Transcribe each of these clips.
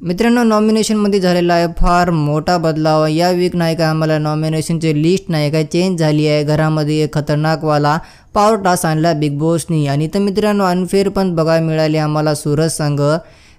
मित्रांनो, नॉमिनेशनमध्ये झालेला आहे फार मोठा बदलाव। या वीक नाही का आम्हाला नॉमिनेशनची लिस्ट नाही का चेंज झाली आहे। घरामध्ये एक खतरनाकवाला पॉवर टास्क आणला बिग बॉसनी आणि तर मित्रांनो अनफेअर पण बघायला मिळाले आम्हाला सूरज संघ।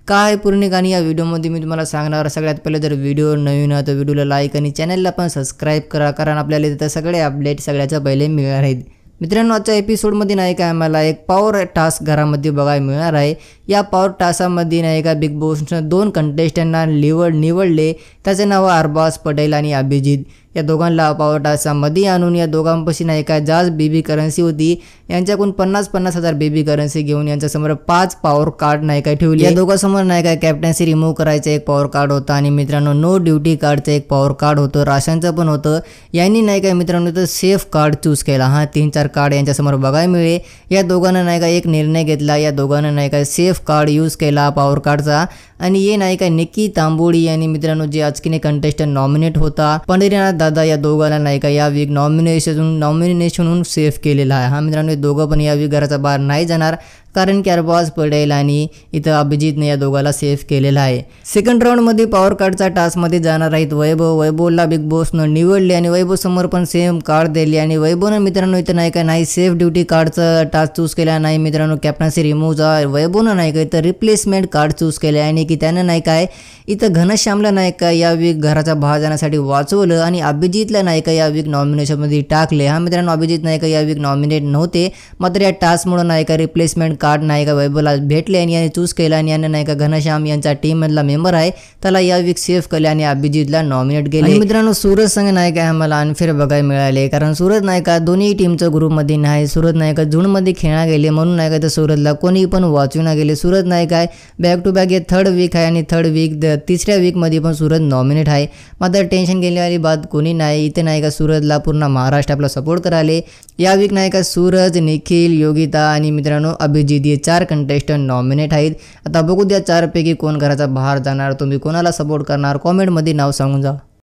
काय पूर्ण कहाणी या व्हिडिओमध्ये मी तुम्हाला सांगणार। सगळ्यात पहिले जर व्हिडिओ नवीन आहे तर व्हिडिओला लाईक आणि चॅनलला पण सबस्क्राईब करा, कारण आपल्याला तिथे सगळे अपडेट सगळ्याच्या पहिले मिळणार आहेत। मित्रांनो, आजच्या एपिसोडमध्ये नाही का आम्हाला एक पॉवर टास्क घरामध्ये बघायला मिळणार आहे। या पॉवर टास्कमध्ये नाही का बिग बॉसनं 2 कंटेस्टंटना निवडले। त्याचे नाव अरबाज पटेल आणि अभिजित। या दोघांना पॉवर टास्कमध्ये आणून या दोघांपाशी नाही का जास्त बेबी करन्सी होती। यांच्याकडून 50,000 बेबी करन्सी घेऊन यांच्यासमोर 5 पॉवर कार्ड नाही का ठेवले। या दोघांसमोर नाही का कॅप्टन्सी रिमूव्ह करायचं एक पॉवर कार्ड होता आणि मित्रांनो नो ड्युटी कार्डचं एक पॉवर कार्ड होतं, राशनचं पण होतं। यांनी नाही का मित्रांनो तर सेफ कार्ड चूज केला। 3-4 कार्ड यांच्यासमोर बघायला मिळे। या दोघांना नाही का एक निर्णय घेतला। या दोघांना नाही का सेफ कार्ड यूज केला पॉवर कार्डचा आणि हे नाही का निकी तांबोळी आणि मित्रांनो जे आजकीने कंटेस्टंट नॉमिनेट होता पंढरीनाथ दादा, या दोघांना नाही का या वीक नॉमिनेशनहून सेफ केलेला आहे। मित्रांनो दोघं पण या वीक घराच्या बाहेर नाही जाणार, कारण की अरबाज पटेल आणि इथं अभिजितने या दोघांना सेफ केलेला आहे। सेकंड राऊंडमध्ये पॉवर कार्डचा टास्कमध्ये जाणार आहेत वैभवला बिग बॉसनं निवडले आणि वैभव समोर पण सेम कार्ड दिले आणि वैभवनं मित्रांनो इथं नाही सेफ ड्युटी कार्डचं टास्क चूज केला नाही। मित्रांनो कॅप्टन्सी रिमूव्हचा वैभवनं नाही का इथं रिप्लेसमेंट कार्ड चूज केले आणि की त्यानं नाही काय इथं घनश्यामला नाही का या वीक घराच्या बाहेर जाण्यासाठी वाचवलं आणि अभिजितला नाही का या वीक नॉमिनेशनमध्ये टाकले। मित्रांनो अभिजित नाही का या वीक नॉमिनेट नव्हते, मात्र या टास्कमुळे नाही का रिप्लेसमेंट कार्ड नाही का वैभवला भेटले आणि याने चूज केला आणि याने नाही का घनश्याम यांचा टीममधला मेंबर आहे त्याला या वीक सेफ केले आणि अभिजितला नॉमिनेट केले। मित्रांनो सूरज संघ नाही का आम्हाला अनफेअर बघायला मिळाले, कारण सूरज नाही का दोन्ही टीमचं ग्रुपमध्ये नाही। सूरज नाही का झुंडमध्ये खेळा गेले म्हणून नाही का तर सूरजला कोणी पण वाचू ना गेले। सूरज नाही काय बॅक टू बॅक हे 3rd वीक आहे आणि 3rd वीक 3ऱ्या वीकमध्ये पण सूरज नॉमिनेट आहे। मात्र टेन्शन घेण्यावाली बात कोणी नाही। इथे नाही का सूरजला पूर्ण महाराष्ट्र आपला सपोर्ट कराले। या वीक नाही का सूरज, निखिल, योगिता आणि मित्रांनो अभिजित हे 4 कंटेस्टंट नॉमिनेट आहेत। आता बघू द्या 4 पैकी कोण घराच्या बाहेर जाणार। तुम्ही कोणाला सपोर्ट करणार कॉमेंटमध्ये नाव सांगून जा।